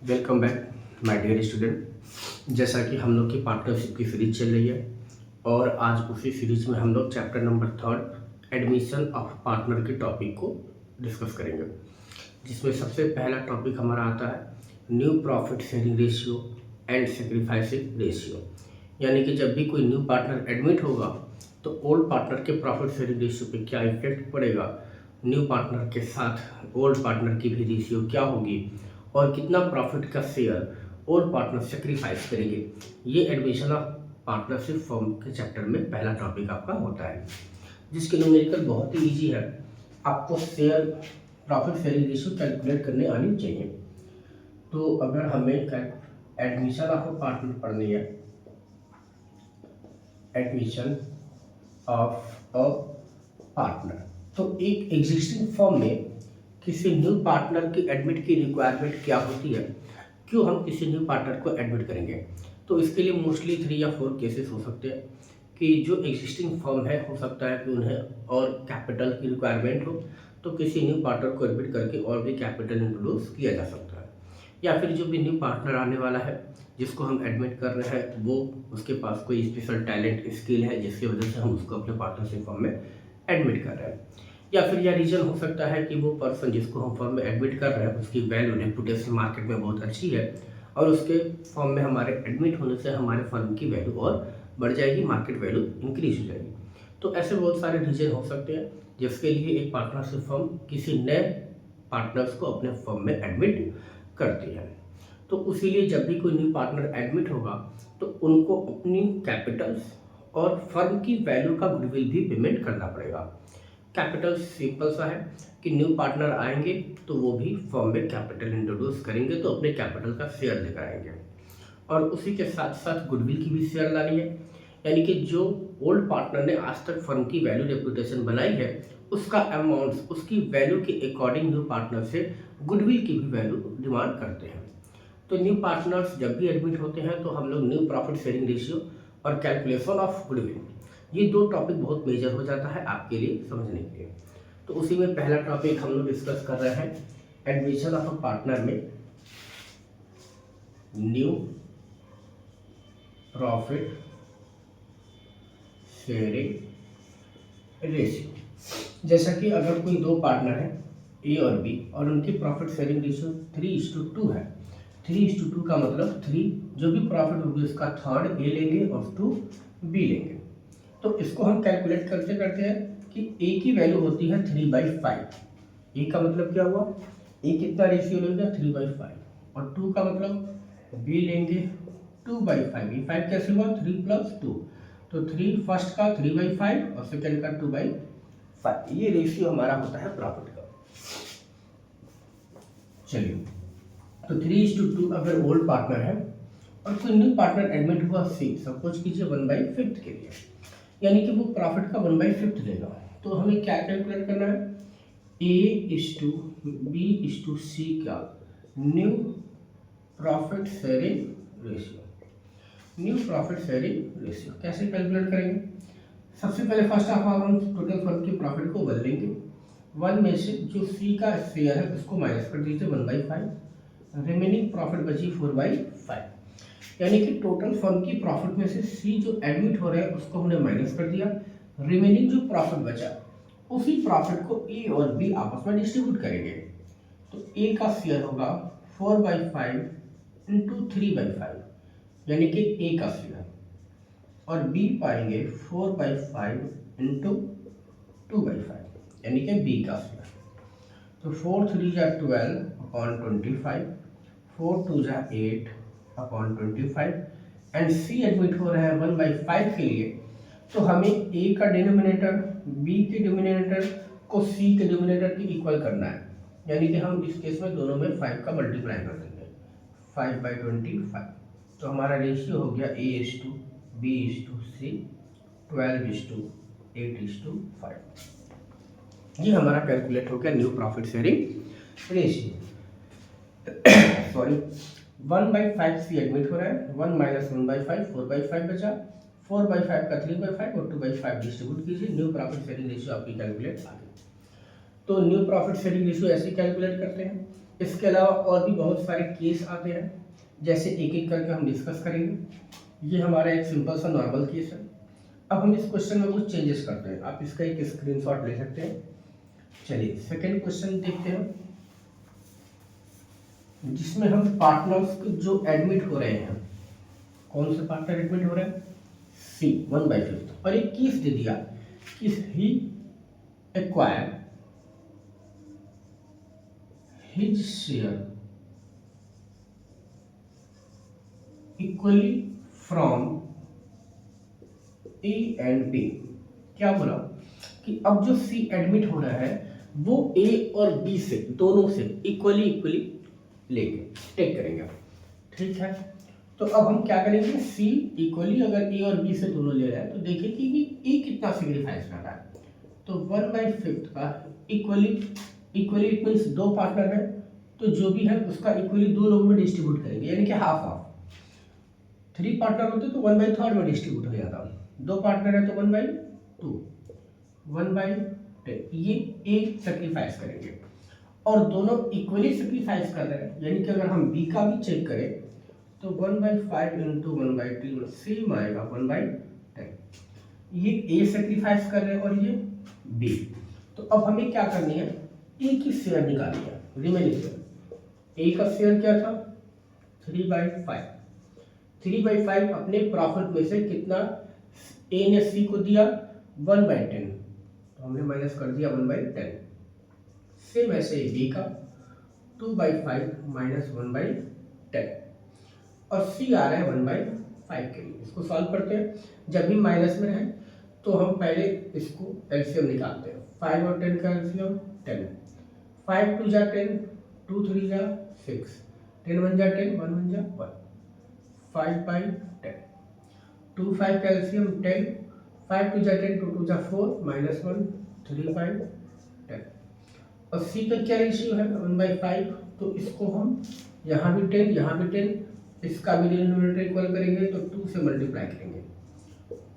Welcome back my dear student. जैसा कि हम लोग की पार्टनरशिप की सीरीज चल रही है और आज उसी सीरीज में हम लोग chapter number 3 admission of partner के टॉपिक को डिस्कस करेंगे, जिसमें सबसे पहला टॉपिक हमारा आता है new profit sharing ratio and sacrificing ratio. यानी कि जब भी कोई न्यू पार्टनर एडमिट होगा तो ओल्ड पार्टनर के प्रॉफिट शेयरिंग रेशियो पे क्या इफेक्ट पड़ेगा, न्यू पार्टनर के साथ ओल्ड पार्टनर की भी रेशियो क्या होगी और कितना प्रॉफिट का शेयर ओल्ड पार्टनर सेक्रीफाइस करेंगे। ये एडमिशन ऑफ पार्टनरशिप फॉर्म के चैप्टर में पहला टॉपिक आपका होता है, जिसके न्यूमेरिकल बहुत ही ईजी है। आपको share profit sharing ratio calculate करने आनी चाहिए। तो अगर हमें एडमिशन ऑफ अ पार्टनर पढ़नी है, एडमिशन ऑफ अ पार्टनर, तो एक एग्जिस्टिंग फॉर्म में किसी न्यू पार्टनर की एडमिट की रिक्वायरमेंट क्या होती है, क्यों हम किसी न्यू पार्टनर को एडमिट करेंगे। तो इसके लिए मोस्टली 3 या 4 केसेस हो सकते हैं कि जो एग्जिस्टिंग फर्म है हो सकता है कि उन्हें और कैपिटल की रिक्वायरमेंट हो, तो किसी न्यू पार्टनर को एडमिट करके और भी कैपिटल इंट्रोड्यूस किया जा सकता है। या फिर जो भी न्यू पार्टनर आने वाला है जिसको हम एडमिट कर रहे हैं वो उसके पास कोई स्पेशल टैलेंट स्किल है जिसकी वजह से हम उसको अपने पार्टनरशिप फर्म में एडमिट कर रहे हैं। या फिर यह रीज़न हो सकता है कि वो पर्सन जिसको हम फर्म में एडमिट कर रहे हैं उसकी वैल्यू रेपुटेशन मार्केट में बहुत अच्छी है और उसके फर्म में हमारे एडमिट होने से हमारे फर्म की वैल्यू और बढ़ जाएगी, मार्केट वैल्यू इंक्रीज हो जाएगी। तो ऐसे बहुत सारे रीजन हो सकते हैं जिसके लिए एक पार्टनरशिप फर्म किसी नए पार्टनर्स को अपने फर्म में एडमिट करती है। तो उसीलिए जब भी कोई न्यू पार्टनर एडमिट होगा तो उनको अपनी कैपिटल्स और फर्म की वैल्यू का गुडविल भी पेमेंट करना पड़ेगा। कैपिटल सिंपल सा है कि न्यू पार्टनर आएंगे तो वो भी फर्म में कैपिटल इंट्रोड्यूस करेंगे तो अपने कैपिटल का शेयर लेकर आएंगे और उसी के साथ साथ गुडविल की भी शेयर लानी है। यानी कि जो ओल्ड पार्टनर ने आज तक फर्म की वैल्यू रेपुटेशन बनाई है उसका अमाउंट उसकी वैल्यू के अकॉर्डिंग न्यू पार्टनर से गुडविल की भी वैल्यू डिमांड करते हैं। तो न्यू पार्टनर्स जब भी एडमिट होते हैं तो हम लोग न्यू प्रॉफिट शेयरिंग रेशियो और कैलकुलेशन ऑफ गुडविल, ये 2 टॉपिक बहुत मेजर हो जाता है आपके लिए समझने के लिए। तो उसी में पहला टॉपिक हम लोग डिस्कस कर रहे हैं एडमिशन ऑफ अ पार्टनर में न्यू प्रॉफिट शेयरिंग रेशियो। जैसा कि अगर कोई 2 पार्टनर है ए और बी और उनकी प्रॉफिट शेयरिंग रेशियो 3:2 है। 3:2 का मतलब 3 जो भी प्रॉफिट होगी उसका थर्ड ए लेंगे और 2 बी लेंगे। तो इसको हम कैलकुलेट करते करते हैं कि ए की वैल्यू होती है 3/5। ए का मतलब क्या हुआ, ए कितना रेशियो लेगा 3/5 और 2 का मतलब बी लेंगे 2/5। ये 5 कैसे हुआ 3 + 2, तो 3 फर्स्ट का 3/5 और सेकेंड का 2/5। ये रेशियो हमारा होता है प्रॉफिट का। चलिए, तो 3:2 अगर ओल्ड पार्टनर है और कोई न्यू पार्टनर एडमिट हुआ सी, सपोज कीजिए 1/5 के लिए, यानी कि वो प्रॉफिट का 1/5 लेगा। तो हमें क्या कैलकुलेट करना है, A:B:C का new profit sharing ratio. New profit sharing ratio कैसे कैलकुलेट करेंगे, सबसे पहले फर्स्ट ऑफ ऑल हम टोटल फर्म की प्रॉफिट को 1 लेंगे। 1 में से जो सी का शेयर है उसको माइनस कर दीजिए 1/5, रिमेनिंग प्रॉफिट बची 4/5। यानी कि टोटल फर्म की प्रॉफिट में से सी जो एडमिट हो रहे हैं उसको हमने माइनस कर दिया, रिमेनिंग जो प्रॉफिट बचा उसी प्रॉफिट को ए और बी आपस में डिस्ट्रीब्यूट करेंगे। तो ए का शेयर होगा 4/5 इंटू 3/5 यानी कि ए का शेयर, और बी पाएंगे 4/5 इंटू 2/5 यानी कि बी का शेयर। तो 4×3 = 12/25, 4×2 = 8/25 एंड सी एडमिट हो रहा है 1/5 के लिए। तो हमें ए का डिनोमिनेटर बी के डिनोमिनेटर को सी के डिनोमिनेटर के इक्वल करना है, यानी कि हम इस केस में दोनों में 5 का मल्टीप्लाई कर देंगे 5/25। तो हमारा रेशियो हो गया A:B:C 12:8:5। ये हमारा कैलकुलेट हो गया new profit sharing ratio. Sorry, 1/5 C admit हो रहा है, 1 - 1/5 4/5 बचा, 4/5 का 3/5 और 2/5 डिस्ट्रीब्यूट कीजिए, न्यू प्रॉफिट शेयरिंग रेशियो आपकी कैलकुलेट आ गई। तो न्यू प्रॉफिट शेयरिंग रेशियो ऐसे कैलकुलेट करते हैं। इसके अलावा और भी बहुत सारे केस आते हैं, जैसे एक एक करके हम डिस्कस करेंगे। ये हमारा एक सिंपल सा नॉर्मल केस है। अब हम इस क्वेश्चन में कुछ चेंजेस करते हैं, आप इसका एक स्क्रीनशॉट ले सकते हैं। चलिए सेकेंड क्वेश्चन देखते हैं, जिसमें हम पार्टनर्स जो एडमिट हो रहे हैं, कौन से पार्टनर एडमिट हो रहे हैं, सी 1/5, और एक केस दे दिया कि he acquire his share equally from A and B. क्या बोला कि अब जो सी एडमिट हो रहा है वो ए और बी से, दोनों से इक्वली लेंगे, टेक करेंगे। ठीक है, तो अब हम क्या करेंगे, सी इक्वली अगर ए और बी से दोनों ले रहा है तो देखिए कि ए कितना सिग्निफाइज कर रहा है। तो 1/5 का इक्वली इट मीन्स दो पार्टनर है, तो जो भी है उसका इक्वली दो लोगों में डिस्ट्रीब्यूट करेंगे, यानी कि हाफ हाफ। 3 पार्टनर होते तो 1/3 में डिस्ट्रीब्यूट हो जाता, 2 पार्टनर है तो 1/2, 1/10। ये ए सेक्रीफाइस करेंगे और दोनों इक्वली सेक्रीफाइस कर रहे हैं, यानी कि अगर हम बी का भी चेक करें तो 1/5 इंटू 1/3 सेम आएगा 1/10। ये ए सेक्रीफाइस कर रहे हैं और ये बी। तो अब हमें क्या करनी है, ए की शेयर निकालनी है, रिमेनिंग शेयर। ए का शेयर क्या था 3/5, 3/5 अपने प्रॉफिट में से कितना ए ने सी को दिया 1/10, तो हमने माइनस कर दिया 1/10। सेम ऐसे ही बी का 2/5 माइनस 1/10, और सी आ रहा है 1/5 के लिए। इसको सॉल्व करते हैं, जब भी माइनस में रहे तो हम पहले इसको एलसीएम निकालते हैं। 5 और 10 का एलसीएम 10, 5 2 जा 10, 2 3 जा 6, 10 1 जा 10, 1 1 जा 1, 5/10। 2 5 का एलसीएम 10, 5 2 जा 10, 2 2 जा 4, माइनस 1, 3/10। और सी का क्या रेशियो है 1/5, तो इसको हम यहाँ भी 10 यहाँ भी 10, इसका भी डिनोमिनेटर इक्वल करेंगे तो 2 से मल्टीप्लाई करेंगे,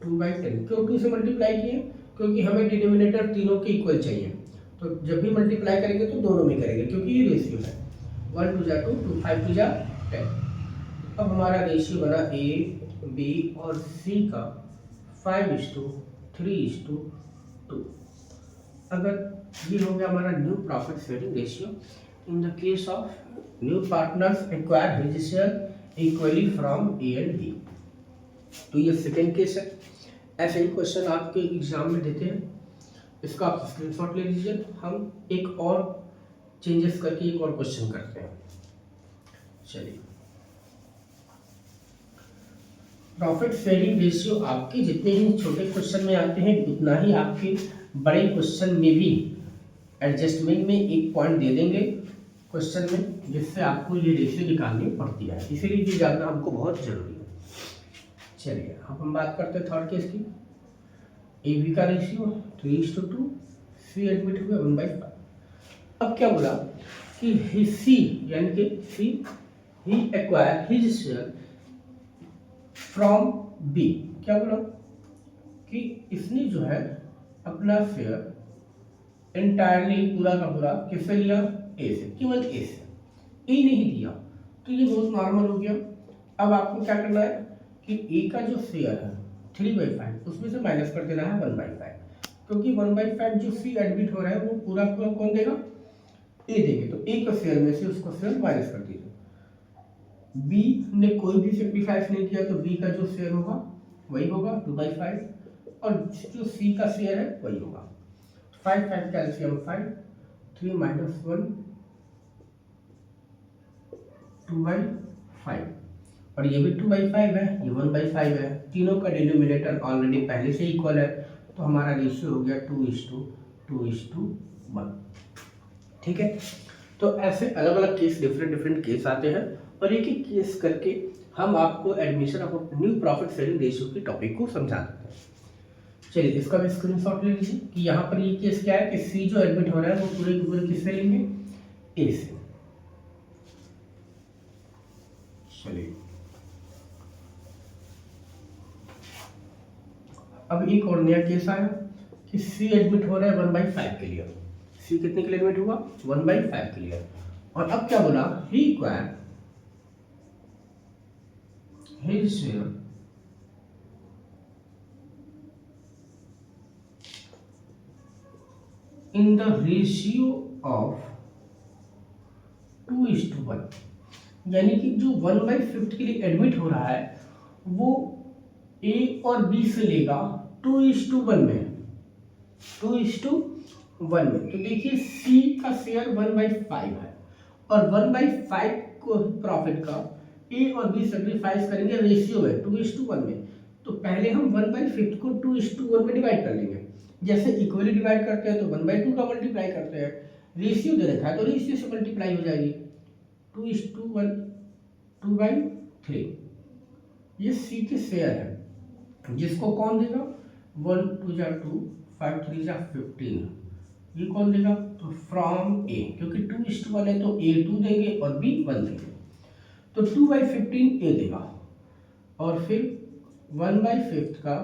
2/10। क्यों 2 से मल्टीप्लाई किए, क्योंकि हमें डिनोमिनेटर तीनों के इक्वल चाहिए, तो जब भी मल्टीप्लाई करेंगे तो दोनों में करेंगे, क्योंकि ये रेशियो है 1 2 जा 2, 2 5 2 जा 10। अब हमारा रेशियो बना ए बी और सी का 5:3:2। अगर ये हो गया हमारा new profit sharing ratio in the case of new partners acquire his share equally from A and B. तो ये सेकेंड केस है। ऐसे ही क्वेश्चन आपके एग्जाम में देते हैं, इसका आप स्क्रीनशॉट ले लीजिए। हम एक और चेंजेस करके एक और क्वेश्चन करते हैं। चलिए, प्रॉफिट शेयरिंग रेशियो आपके जितने ही छोटे क्वेश्चन में आते हैं उतना ही आपके बड़े क्वेश्चन में भी एडजस्टमेंट में एक पॉइंट दे देंगे क्वेश्चन में, जिससे आपको ये रेशियो निकालनी पड़ती है, इसीलिए ये जानना हमको बहुत जरूरी है। चलिए अब हम बात करते हैं थर्ड केस की। ए बी का रेशियो 3:2, सी एडमिट हुए 1/5। अब क्या बोला कि ही सी यानी कि C he acquire his share from B. क्या बोला कि इसने जो है अपना शेयर एंटायरली पूरा का पूरा किससे लिया, ए से, केवल ए से, ए नहीं दिया, तो ये बहुत नॉर्मल हो गया। अब आपको क्या करना है कि ए का जो शेयर है 3/5 उसमें से माइनस कर देना है 1/5, क्योंकि 1/5 जो सी एडमिट हो रहा है वो पूरा पूरा कौन देगा, ए देंगे, तो ए का शेयर में से उसको शेयर माइनस कर दीजिए। बी ने कोई भी सेक्रीफाइस नहीं किया, तो बी का जो शेयर होगा वही होगा 2/5, और जो सी का शेयर है वही होगा 5 5 का एलसीएम 5, 3 माइनस 1 2/5, और ये भी 2/5 है, ये 1/5 है। तीनों का डिनोमिनेटर ऑलरेडी पहले से इक्वल है, तो हमारा रेशियो हो गया 2:1। ठीक है, तो ऐसे अलग अलग केस, डिफरेंट केस आते हैं, और एक एक केस करके हम आपको admission of new profit sharing ratio के टॉपिक को समझा देते हैं। चलिए इसका भी स्क्रीनशॉट ले लीजिए कि यहाँ पर ये केस क्या है कि सी जो एडमिट हो रहा है वो पूरे के पूरे किससे लेंगे, ए से। चलिए अब एक और नया केस आया कि सी एडमिट हो रहा है 1/5 के लिए। सी कितने के लिए एडमिट हुआ, 1/5 के लिए। और अब क्या बोला, require his share in the ratio of 2:1, यानी कि जो 1/5 के लिए एडमिट हो रहा है वो ए और बी से लेगा 2:1 में, 2:1 में। तो देखिए सी का शेयर 1/5 है और 1/5 को प्रॉफिट का ए और बी सेक्रीफाइस करेंगे रेशियो में 2:1 में। तो पहले हम 1/5 को 2:1 में डिवाइड कर लेंगे, जैसे इक्वली डिवाइड करते हैं तो 1/2 का मल्टीप्लाई करते हैं, रेशियो दे रखा है तो रेशियो से मल्टीप्लाई हो जाएगी, 2:1 2/3। ये सी के शेयर है जिसको कौन देगा, 1 2 जा 2 5 3 जा 15, ये कौन देगा, तो फ्रॉम ए, क्योंकि 2:1 है तो ए 2 देंगे और बी 1 देंगे, तो 2/15 ए देगा। और फिर 1/5 का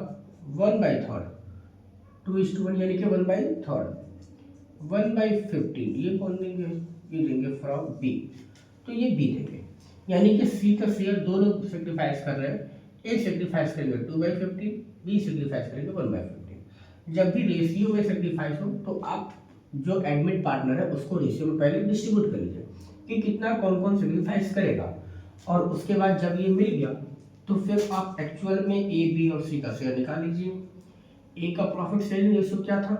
1/3, 2:1 यानी कि 1/3, 1/15 ये कौन देंगे, ये देंगे फ्रॉम बी, तो ये बी देंगे। यानी कि सी का शेयर दो लोग सेक्रीफाइस कर रहे हैं, ए सेक्रीफाइस करेंगे 2/15, बी सेक्रीफाइस करेंगे 1/15। जब भी रेशियो में सेक्रीफाइस हो तो आप जो एडमिट पार्टनर है उसको रेशियो में पहले डिस्ट्रीब्यूट कर लीजिए कि कितना कौन कौन सेक्रीफाइस करेगा, और उसके बाद जब ये मिल गया तो फिर आप एक्चुअल में ए बी और सी का शेयर निकाल लीजिए। ए का प्रॉफिट शेयरिंग रेशियो क्या था,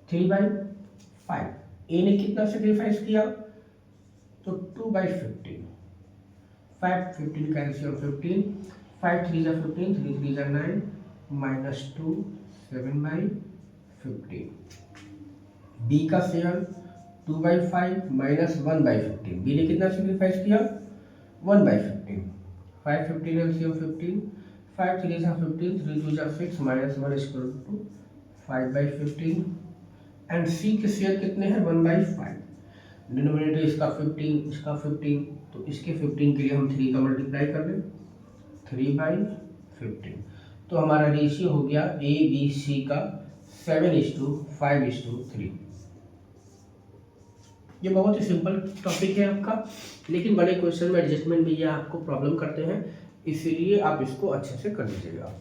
3/5, ए ने कितना सेक्रीफाइस किया, तो 2/15, 5 15 का एलसीएम 15, 5 3 जा 15, 3 3 जा 9, -2 7/15। बी का शेयर 2/5 -1/15, बी ने कितना सेक्रीफाइस किया, 1/15, 5 15 एलसीएम 15, 5 3 जा 15, 3 2 जा 6, -1 = 5/15। एंड सी के शेयर कितने हैं, 1/5, डिनोमिनेटर इसका 15, इसका 15, तो इसके 15 के लिए हम 3 का मल्टीप्लाई कर दें, 3/15। तो हमारा रेशियो हो गया ए बी सी का 7:5:3। ये बहुत ही सिंपल टॉपिक है आपका, लेकिन बड़े क्वेश्चन में एडजस्टमेंट भी ये आपको प्रॉब्लम करते हैं, इसीलिए आप इसको अच्छे से कर लीजिएगा।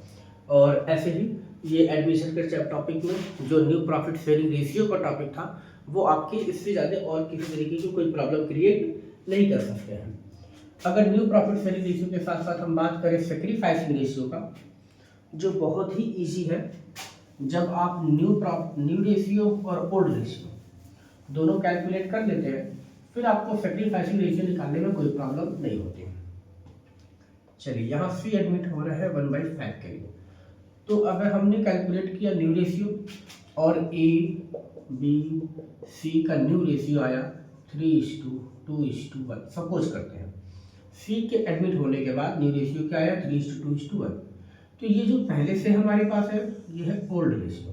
और ऐसे ही ये एडमिशन के टॉपिक में जो न्यू प्रॉफिट शेयरिंग रेशियो का टॉपिक था वो आपके इससे ज़्यादा और किसी तरीके की कोई प्रॉब्लम क्रिएट नहीं कर सकते हैं। अगर न्यू प्रॉफिट शेयरिंग रेशियो के साथ साथ हम बात करें सेक्रीफाइसिंग रेशियो का, जो बहुत ही इजी है, जब आप न्यू रेशियो और ओल्ड रेशियो दोनों कैलकुलेट कर लेते हैं फिर आपको सेक्रीफाइसिंग रेशियो निकालने में कोई प्रॉब्लम नहीं होती। चलिए यहाँ सी एडमिट हो रहा है 1/5 के लिए, तो अगर हमने कैलकुलेट किया न्यू रेशियो और ए बी सी का न्यू रेशियो आया 3:2:1, सपोज करते हैं सी के एडमिट होने के बाद न्यू रेशियो क्या आया, 3:2:1। तो ये जो पहले से हमारे पास है ये है ओल्ड रेशियो,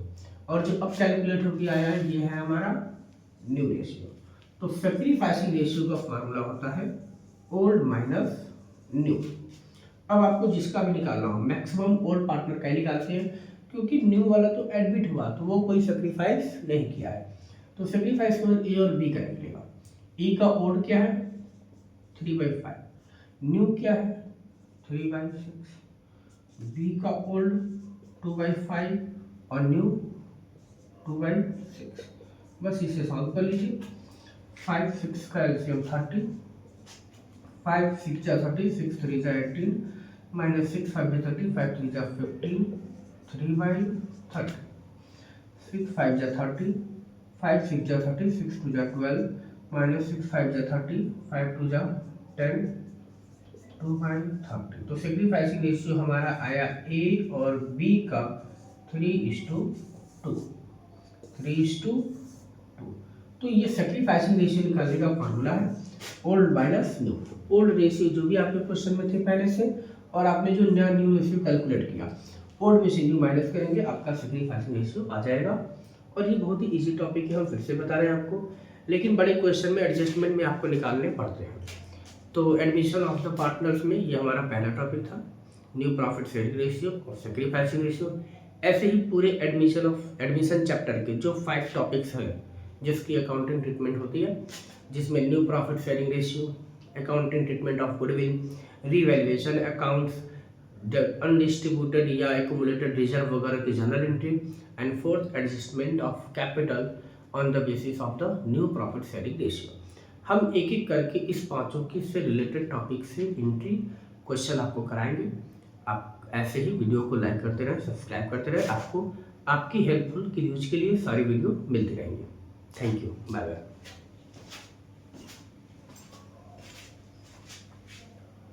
और जो अब कैलकुलेट होकर आया है ये है हमारा न्यू रेशियो। तो सेक्रीफाइसिंग रेशियो का फॉर्मूला होता है ओल्ड माइनस न्यू। अब आपको जिसका भी निकालना हो, मैक्सिमम ओल्ड पार्टनर का ही निकालते हैं, क्योंकि न्यू वाला तो एडमिट हुआ तो वो कोई सेक्रीफाइस नहीं किया है, तो सेक्रीफाइस केवल ए और बी का निकलेगा। ए का ओल्ड क्या है 3/5, न्यू क्या है 3/6, बी का ओल्ड 2/5 और न्यू 2/6। बस इसे सॉल्व कर लीजिए। 5 6 का एलसीएम 30, 5 6 जा 30, 6 3 जा 18, -6 5 जा 30, 5 3 जा 15, 3/30, 6 5 जा 30, 5 6 जा 30, 6 2 जा 12, -6 5 जा 30, 5 2 जा 10, 2/30। तो सेक्रीफाइसिंग रेशियो हमारा आया ए और बी का 3:2, 3:2। तो ये सेक्रीफाइसिंग रेशियो निकालने का फॉर्मूला है old minus new. Old ratio जो भी आपके क्वेश्चन में थे पहले से, और आपने जो नया न्यू रेशियो कैलकुलेट किया, ओल्ड में से न्यू माइनस करेंगे आपका सेक्रीफाइसिंग रेशियो आ जाएगा। और ये बहुत ही इजी टॉपिक है, हम फिर से बता रहे हैं आपको, लेकिन बड़े क्वेश्चन में एडजस्टमेंट में आपको निकालने पड़ते हैं। तो एडमिशन ऑफ द पार्टनर्स में ये हमारा पहला टॉपिक था, न्यू प्रॉफिट शेयरिंग रेशियो और सेक्रीफाइसिंग रेशियो। ऐसे ही पूरे एडमिशन चैप्टर के जो 5 टॉपिक्स हैं जिसकी अकाउंटिंग ट्रीटमेंट होती है, जिसमें new profit sharing ratio, accounting treatment of goodwill, revaluation accounts, undistributed या एक्यूमुलेटेड रिजर्व वगैरह की general entry, and fourth adjustment of capital on the basis of the new profit sharing ratio. हम एक एक करके इस पांचों की से रिलेटेड टॉपिक से एंट्री क्वेश्चन आपको कराएंगे। आप ऐसे ही वीडियो को लाइक करते रहें, सब्सक्राइब करते रहें, आपको आपकी हेल्पफुल की न्यूज के लिए सारी वीडियो मिलती रहेंगी। Thank you, bye bye.